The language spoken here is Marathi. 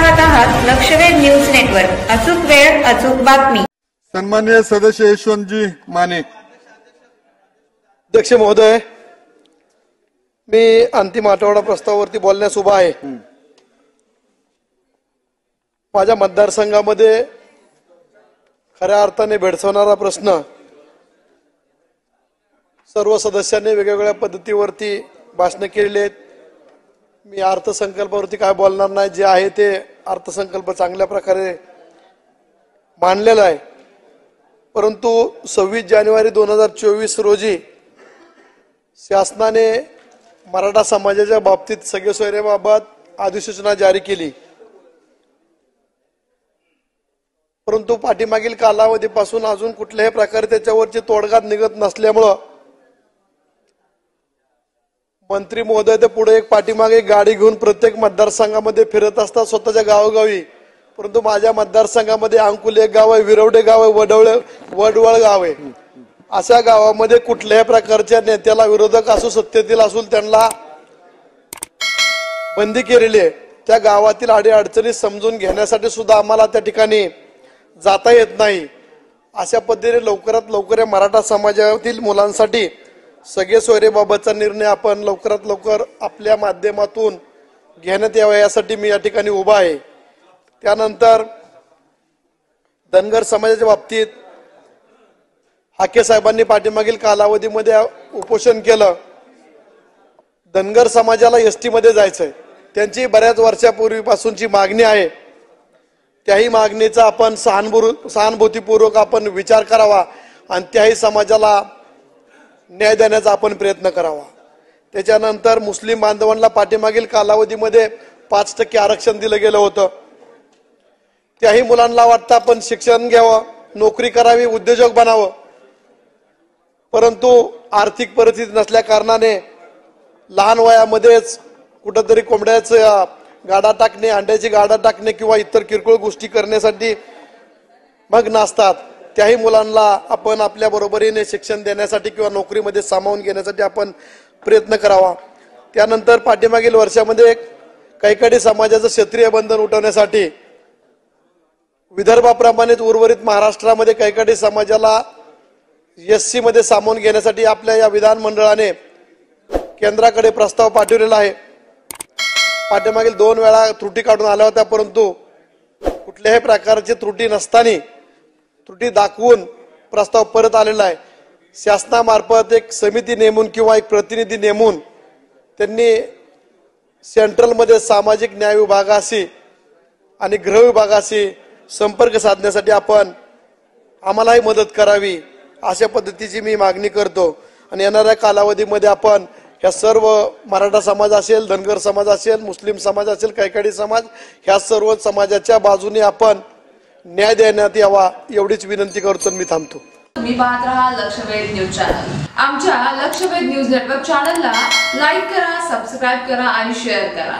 पाहत आहात लक्षवेध न्यूज नेटवर्क। अचूक वेळ अचूक बातमी। सन्माननीय सदस्य यशवंतजी माने। अध्यक्ष महोदय, मी अंतिम आठवडा प्रस्तावावरती बोलण्यास उभा आहे। माझ्या मतदारसंघामध्ये खऱ्या अर्थाने भेडसावणारा प्रश्न सर्व सदस्यांनी वेगवेगळ्या पद्धतीवरती भाषण केलेली आहेत। मी अर्थसंकल्पावरती काय बोलणार नाही, जे आहे ते अर्थसंकल्प चांगल्या प्रकारे मांडलेला आहे। परंतु 26 जानेवारी 2024 रोजी शासनाने मराठा समाजाच्या बाबतीत सगळे सोयऱ्याबाबत अधिसूचना जारी केली, परंतु पाठीमागील कालावधीपासून अजून कुठल्याही प्रकारे त्याच्यावरची तोडगा निघत नसल्यामुळे मंत्री महोदय ते पुढे एक पाठीमागे गाडी घेऊन प्रत्येक मतदारसंघामध्ये फिरत असतात स्वतःच्या गावोगावी। परंतु माझ्या मतदारसंघामध्ये अंकुल एक गाव आहे, विरवडे गाव आहे, वडवळ गाव आहे। अशा गावामध्ये कुठल्याही प्रकारच्या नेत्याला विरोधक असू सत्तेतील असू त्यांना बंदी केलेली आहे। त्या गावातील अडीअडचणी समजून घेण्यासाठी सुद्धा आम्हाला त्या ठिकाणी जाता येत नाही। अशा पद्धतीने लवकरात लवकर या मराठा समाजातील मुलांसाठी सगळे सोयरेबाबतचा निर्णय आपण लवकरात लवकर आपल्या माध्यमातून घेण्यात यावा यासाठी मी या ठिकाणी उभा आहे। त्यानंतर धनगर समाजाच्या बाबतीत हाके साहेबांनी पाठीमागील कालावधीमध्ये उपोषण केलं। धनगर समाजाला एसटी मध्ये जायचंय, त्यांची बऱ्याच वर्षापूर्वीपासूनची मागणी आहे। त्याही मागणीचा आपण सहानुभूतीपूर्वक आपण विचार करावा आणि त्याही समाजाला न्याय देण्याचा आपण प्रयत्न करावा। त्याच्यानंतर मुस्लिम बांधवांना पाठीमागील कालावधीमध्ये 5% आरक्षण दिलं गेलं होतं। त्याही मुलांना वाटतं आपण शिक्षण घ्यावं, नोकरी करावी, उद्योजक बनावं, परंतु आर्थिक परिस्थिती नसल्या कारणाने लहान वयामध्येच कुठंतरी कोंबड्याचं गाडा टाकणे, अंड्याची गाडा टाकणे किंवा इतर किरकोळ गोष्टी करण्यासाठी मग्न असतात। त्याही मुलांना आपण आपल्या बरोबरीने शिक्षण देण्यासाठी किंवा नोकरीमध्ये सामावून घेण्यासाठी आपण प्रयत्न करावा। त्यानंतर पाठीमागील वर्षामध्ये कैकाडी समाजाचं क्षेत्रीय बंधन उठवण्यासाठी विदर्भाप्रमाणेच उर्वरित महाराष्ट्रामध्ये कैकाडी समाजाला एससी मध्ये सामावून घेण्यासाठी आपल्या या विधानमंडळाने केंद्राकडे प्रस्ताव पाठवलेला आहे। पाठीमागील 2 वेळा त्रुटी काढून आल्या होत्या, परंतु कुठल्याही प्रकारची त्रुटी नसताना त्रुटी दाखवून प्रस्ताव परत आलेला आहे। शासनामार्फत एक समिती नेमून किंवा एक प्रतिनिधी नेमून त्यांनी सेंट्रलमध्ये सामाजिक न्याय विभागाशी आणि गृह विभागाशी संपर्क साधण्यासाठी आपण आम्हालाही मदत करावी अशा पद्धतीची मी मागणी करतो। आणि येणाऱ्या कालावधीमध्ये आपण ह्या सर्व मराठा समाज असेल, धनगर समाज असेल, मुस्लिम समाज असेल, कैकाडी समाज ह्या सर्व समाजाच्या बाजूने आपण न्याय देण्यात यावा एवढीच विनंती करतो। मी थांबतो। तुम्ही पाहत राहा लक्षवेध न्यूज चॅनल। आमच्या लक्षवेध न्यूज नेटवर्क चॅनलला लाईक करा, सबस्क्राइब करा आणि शेअर करा।